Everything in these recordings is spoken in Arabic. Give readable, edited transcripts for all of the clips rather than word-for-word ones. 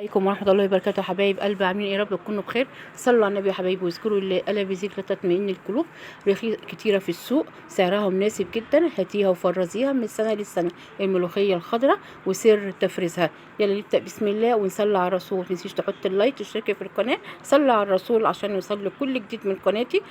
عليكم ورحمة الله وبركاته. حبايب قلبي عاملين ايه؟ يا رب تكونوا بخير. صلوا على النبي يا حبايبي واذكروا الله الا بذكر تطمئن القلوب. رخيص كتيرة في السوق، سعرها مناسب جدا، هاتيها وفرزيها من السنة للسنة. الملوخية الخضراء وسر تفريزها. يلا نبدأ بسم الله ونصلي على الرسول. متنسيش تحط اللايك، تشتركي في القناة، صلي على الرسول عشان يوصل كل جديد من قناتي.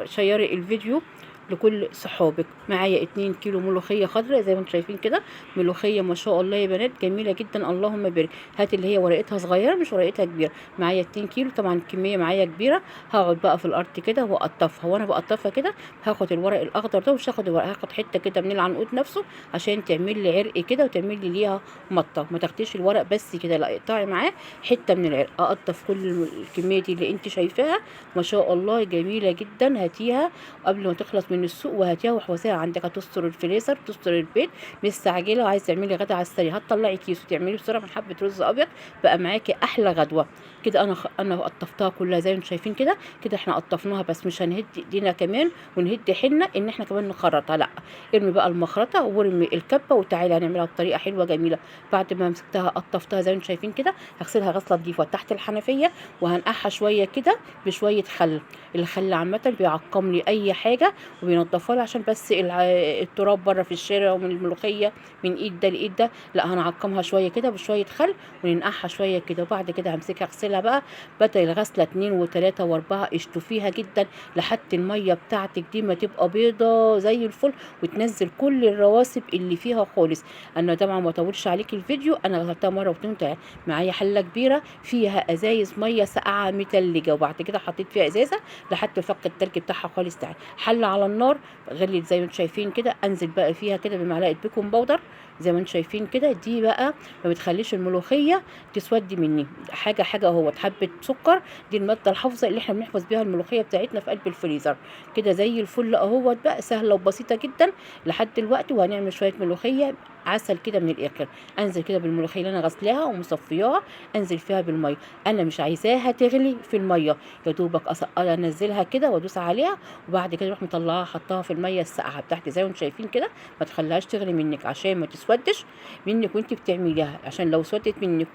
شيري الفيديو لكل صحابك. معايا 2 كيلو ملوخيه خضراء زي ما انتم شايفين كده. ملوخيه ما شاء الله يا بنات جميله جدا، اللهم بارك. هات اللي هي ورقتها صغيره مش ورقتها كبيره. معايا 2 كيلو، طبعا الكميه معايا كبيره. هقعد بقى في الارض كده واقطفها، وانا بقطفها كده هاخد الورق الاخضر ده، مش هاخد الورق، هاخد حته كده من العنقود نفسه عشان تعمل لي عرق كده وتعمل لي ليها مطه. ما تاخديش الورق بس كده، لا اقطعي معاه حته من العرق. اقطف كل الكميه دي اللي انت شايفاها ما شاء الله جميله جدا. هاتيها قبل ما تخلص من السوق وهاتيها وحوزيها عندك. هتستر الفريزر، تستر البيت، مستعجله وعايز تعملي غدا على السريع، هتطلعي كيس وتعملي بسرعه من حبه رز ابيض، بقى معاكي احلى غدوه كده. انا قطفتها كلها زي ما انتم شايفين كده. كده احنا قطفناها بس مش هنهد ايدينا كمان ونهد حنه ان احنا كمان نخرطها، لا. ارمي بقى المخرطه وارمي الكبه وتعالي هنعملها بطريقه حلوه جميله. بعد ما مسكتها قطفتها زي ما انتم شايفين كده، هغسلها غسله نضيفه تحت الحنفيه وهنقعها شويه كده بشويه خل. الخل عامه بيعقم لي اي حاجه وبينضفها لي عشان بس التراب بره في الشارع ومن الملوخيه من ايد ده لايد ده، لا هنعقمها شويه كده بشويه خل وننقعها شويه كده. وبعد كده همسكها اغسلها بقى بدل الغسله 2 و3 و4. اشطفيها جدا لحد الميه بتاعتك دي ما تبقى بيضه زي الفل وتنزل كل الرواسب اللي فيها خالص. انا طبعا ما اطولش عليك الفيديو، انا غسلتها مره واتنين. معايا حله كبيره فيها ازايز ميه ساقعه متلجه، وبعد كده حطيت فيها ازازه لحد فك التلج بتاعها خالص. تعالى حله على النار غليت زي ما انتم شايفين كده، انزل بقى فيها كده بمعلقه بيكنج باودر زي ما انتم شايفين كده. دي بقى ما بتخليش الملوخيه تسودي مني. حاجه حاجه اهو حبه سكر، دي الماده الحافظه اللي احنا بنحفظ بيها الملوخيه بتاعتنا في قلب الفريزر. كده زي الفل اهوت بقى، سهله وبسيطه جدا لحد دلوقتي. وهنعمل شويه ملوخيه عسل كده من الاخر. انزل كده بالملوخيه اللي انا غسلاها ومصفياها، انزل فيها بالميه. انا مش عايزاها تغلي في الميه، يا دوبك انزلها كده وادوس عليها وبعد كده اروح مطلعاها حطها في الميه الساقعه بتاعتي زي ما انتم شايفين كده. ما تخليهاش تغلي منك عشان ما تسودش منك وانت بتعمليها، عشان لو سودت منك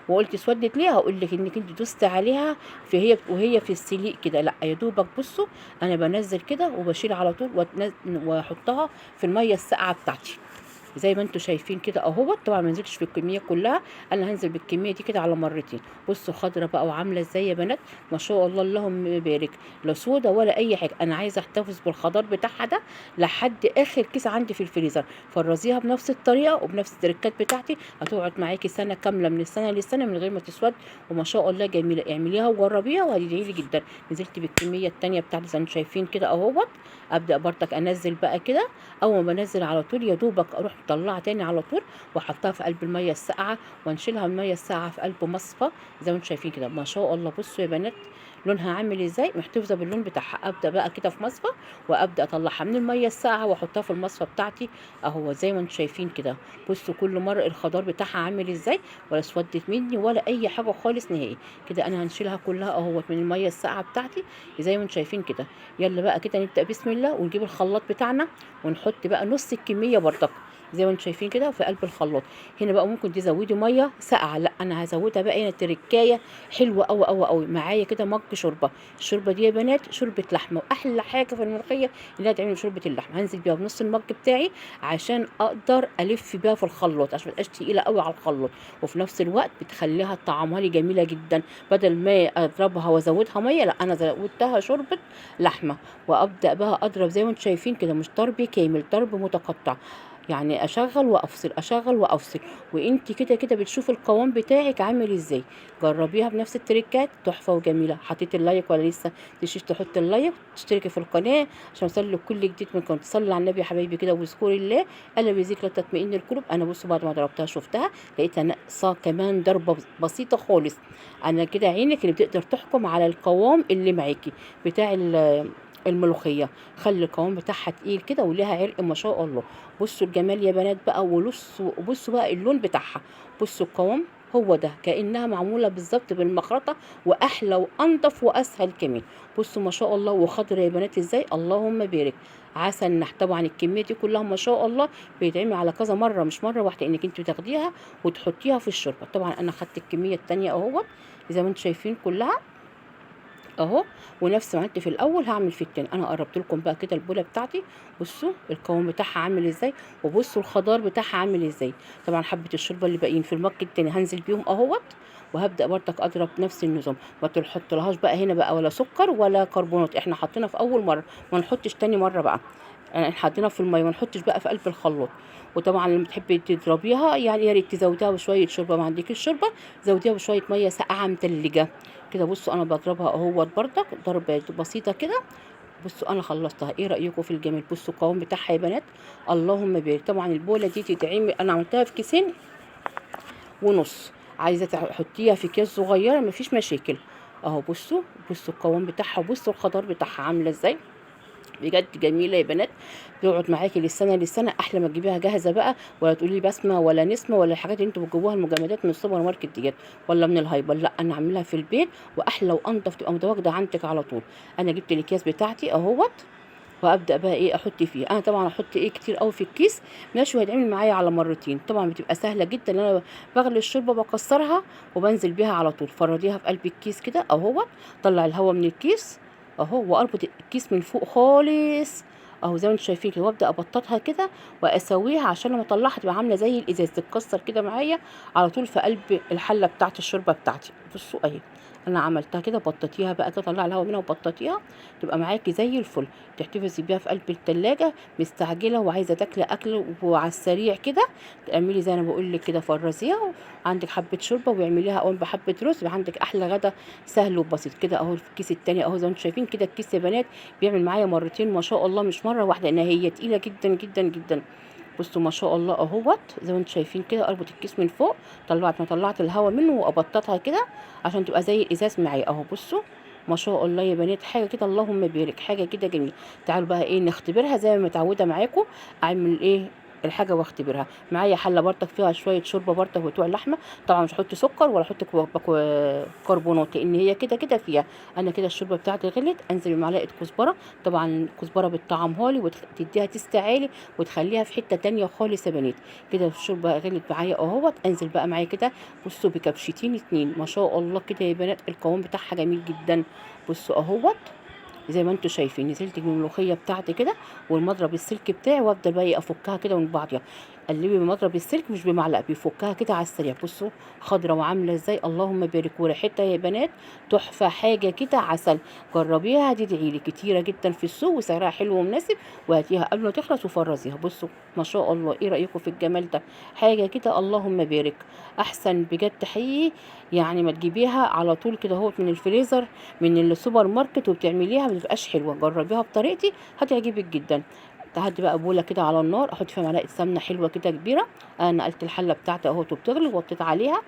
وقلت سودت ليه هقول لك انك انت دوست عليها وهي في السليق كده، لا يا دوبك. بصوا انا بنزل كده وبشيل على طول واحطها في الميه الساقعه بتاعتي زي ما انتم شايفين كده اهوت. طبعا ما نزلتش في الكميه كلها، انا هنزل بالكميه دي كده على مرتين. بصوا خضره بقى وعامله ازاي يا بنات، ما شاء الله اللهم بارك. لا سودا ولا اي حاجه. انا عايزه احتفظ بالخضار بتاعها ده لحد اخر كيس عندي في الفريزر. فرزيها بنفس الطريقه وبنفس التركات بتاعتي، هتقعد معاكي سنه كامله من السنه للسنه من غير ما تسود. وما شاء الله جميله. اعمليها وجربيها وهتدعي لي جدا. نزلت بالكميه التانيه بتاعتي زي ما انتم شايفين كده اهوت. ابدا برضك انزل بقى كده. اول ما بنزل على طول يا دوبك اروح مطلعها تاني على طول واحطها في قلب الميه الساقعه وانشيلها من الميه الساقعه في قلب مصفى زي ما انتم شايفين كده. ما شاء الله بصوا يا بنات لونها عامل ازاي، محتفظه باللون بتاعها. ابدا بقى كده في مصفى وابدا اطلعها من الميه الساقعه واحطها في المصفى بتاعتي اهو زي ما انتم شايفين كده. بصوا كل مره الخضار بتاعها عامل ازاي، ولا اسودت مني ولا اي حاجه خالص نهائي. كده انا هنشيلها كلها اهوت من الميه الساقعه بتاعتي زي ما انتم شايفين كده. يلا بقى كده نبدا بسم الله ونجيب الخلاط بتاعنا ونحط بقى نص الكميه برضك زي ما انتم شايفين كده في قلب الخلاط. هنا بقى ممكن تزودي ميه ساقعه، لا انا هزودها بقى هنا تركايه حلوه قوي قوي قوي. معايا كده مج شوربه. الشوربه دي يا بنات شوربه لحمه، واحلى حاجه في الملوخيه اللي هتعمل شوربه اللحمه. هنزل بيها بنص المج بتاعي عشان اقدر الف بيها في الخلاط عشان ما تبقاش تقيله قوي على الخلاط، وفي نفس الوقت بتخليها طعمها لي جميله جدا. بدل ما اضربها وازودها ميه، لا انا زودتها شوربه لحمه. وابدا بقى اضرب زي ما انتم شايفين كده، مش ضرب كامل، ضرب متقطع. يعني اشغل وافصل اشغل وافصل، وانت كده كده بتشوف القوام بتاعك عامل ازاي. جربيها بنفس التريكات، تحفه وجميله. حطيت اللايك ولا لسه؟ تنسيش تحط اللايك، تشتركي في القناه عشان اوصل كل جديد منكم. تصلي على النبي يا حبايبي كده واذكري الله الا بذكر تطمئن القلوب. انا بصوا بعد ما ضربتها شفتها لقيتها ناقصه كمان ضربه بسيطه خالص. انا كده عينك اللي بتقدر تحكم على القوام اللي معاكي بتاع الملوخيه. خلي القوام بتاعها تقيل كده وليها عرق ما شاء الله. بصوا الجمال يا بنات بقى، وبصوا بقى اللون بتاعها. بصوا القوام هو ده كأنها معمولة بالظبط بالمخرطة، وأحلى وأنضف وأسهل كمان. بصوا ما شاء الله، وخضرة يا بنات ازاي، اللهم بارك. عسل نحل طبعا، الكمية دي كلها ما شاء الله بيتعمل على كذا مرة، مش مرة واحدة، انك انت تاخديها وتحطيها في الشوربة. طبعا انا خدت الكمية التانية اهوت زي ما انتم شايفين كلها اهو. ونفس ما عملت في الاول هعمل في التاني. انا قربت لكم بقى كده البوله بتاعتي، بصوا القوام بتاعها عامل ازاي، وبصوا الخضار بتاعها عامل ازاي. طبعا حبه الشوربه اللي باقيين في المج التاني هنزل بيهم اهوت، وهبدا برضك اضرب نفس النظام. ما تحطلهاش بقى هنا بقى ولا سكر ولا كربونات، احنا حطينا في اول مره، ما نحطش تاني مره بقى. يعني حطينا في الميه، ما نحطش بقى في قلب الخلاط. وطبعا لما تحبي تضربيها يعني يا ريت تزوديها بشويه شوربه، ما عندكيش شوربه زوديها بشويه ميه ساقعه متلجه كده. بصوا انا بضربها اهوت بردك ضربه بسيطه كده. بصوا انا خلصتها، ايه رايكم في الجمال؟ بصوا القوام بتاعها يا بنات، اللهم بارك. طبعا البوله دي تتعمل، انا عملتها في كيسين ونص، عايزه تحطيها في اكياس صغيره مفيش مشاكل اهو. بصوا القوام بتاعها، وبصوا الخضار بتاعها عامله ازاي، بجد جميله يا بنات. تقعد معاكي للسنه للسنه، احلى ما تجيبيها جاهزه بقى، ولا تقولي بسمه ولا نسمه ولا الحاجات اللي انتوا بتجيبوها المجمدات من السوبر ماركت ديت ولا من الهايبر. لا انا اعملها في البيت، واحلى وانضف، تبقى متواجده عندك على طول. انا جبت الاكياس بتاعتي اهوت، وابدا بقى ايه احط فيه. انا طبعا احط ايه كتير قوي في الكيس ماشي، وهيتعمل معايا على مرتين. طبعا بتبقى سهله جدا ان انا بغلي الشوربه بكسرها وبنزل بيها على طول. فرديها في قلب الكيس كده اهو، طلع الهواء من الكيس اهو، واربط الكيس من فوق خالص اهو زي ما انتم شايفين كده، وابدا ابططها كده واسويها عشان لما اطلعها تبقى عامله زي الازاز، تتكسر كده معايا على طول في قلب الحله بتاعه الشوربه بتاعتي. بصوا اهي انا عملتها كده، بططيها بقى كده، طلع الهواء منها وبططيها تبقى معاكي زي الفل. تحتفظي بيها في قلب التلاجة، مستعجله وعايزه تاكلي اكل وعلى السريع كده، تعملي زي انا بقول لك كده، فرزيها عندك حبه شوربه واعمليها قوم بحبه رز، يبقى عندك احلى غدا سهل وبسيط كده اهو. في الكيس التاني اهو زي ما انتم شايفين كده، الكيس يا بنات بيعمل معايا مرتين ما شاء الله، مش مره واحده، لان هي تقيله جدا جدا جدا. بصوا ما شاء الله اهوت زي ما انتم شايفين كده. اربط الكيس من فوق، ما طلعت الهواء منه، وابططها كده عشان تبقى زي الازاز معايا اهو. بصوا ما شاء الله يا بنات، حاجه كده اللهم بارك، حاجه كده جميله. تعالوا بقى ايه نختبرها زي ما متعوده معاكم، اعمل ايه الحاجه واختبرها. معايا حله برضك فيها شويه شوربه برضك بتوع اللحمه، طبعا مش هحط سكر ولا احط كربونات، لان هي كده كده فيها. انا كده الشوربه بتاعتي غلت، انزل بمعلقه كزبره، طبعا الكزبره بتطعمها لي وتديها تست عالي وتخليها في حته تانية خالص يا بنات. كده الشوربه غلت معايا اهوت، انزل بقى معايا كده بصوا بكبشتين اتنين ما شاء الله كده يا بنات، القوام بتاعها جميل جدا. بصوا اهوت زي ما انتم شايفين، نزلت بالملوخيه بتاعتي كده والمضرب السلك بتاعي، وافضل بقى افكها كده من بعضها. قلبي بمضرب السلك مش بمعلقه، بيفكها كده على السريع. بصوا خضره وعامله ازاي، اللهم بارك. وريحتها يا بنات تحفه، حاجه كده عسل. جربيها هتدعي لي، كتيره جدا في السوق وسعرها حلو ومناسب، وهاتيها قبل ما تخلص وفرزيها. بصوا ما شاء الله، ايه رايكم في الجمال ده؟ حاجه كده اللهم بارك، احسن بجد حقيقي. يعني ما تجيبيها على طول كده اهوت من الفريزر من السوبر ماركت وبتعمليها ما بتبقاش حلوه. جربيها بطريقتي هتعجبك جدا. تهدي بقى بوله كده على النار، احط فيها معلقه سمنه حلوه كده كبيره. انا نقلت الحله بتاعتي اهوت وبتغلي ووطيت عليها،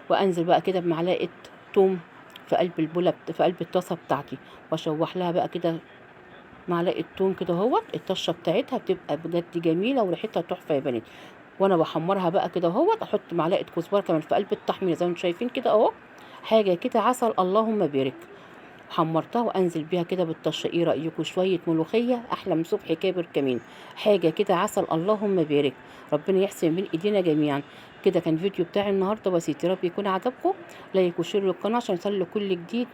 وانزل بقى كده بمعلقه توم في قلب البوله في قلب الطاسه بتاعتي، واشوح لها بقى كده معلقه توم كده اهوت. الطشه بتاعتها بتبقى بجد جميله وريحتها تحفه يا بنات. وانا بحمرها بقى كده اهوت، احط معلقه كزبره كمان في قلب التحمير زي ما انتم شايفين كده اهو. حاجه كده عسل اللهم بارك. حمرتها وانزل بيها كده بالطشه، ايه رايكم؟ شويه ملوخيه احلى من صبح كابر كمان، حاجه كده عسل اللهم بارك. ربنا يحسن بين ايدينا جميعا. كده كان فيديو بتاعي النهارده بسيط، يا رب يكون عجبكم. لايك وشير للقناه عشان يوصل كل جديد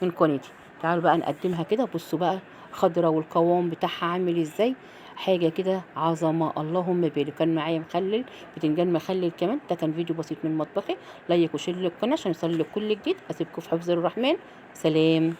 من قناتي. تعالوا بقى نقدمها كده، بصوا بقى خضرة والقوام بتاعها عامل ازاي، حاجة كده عظمة اللهم بارك. كان معايا مخلل بتنجان مخلل كمان. ده كان فيديو بسيط من مطبخي. لايك وشير للقناة عشان يوصل كل جديد. اسيبكم في حفظ الرحمن. سلام.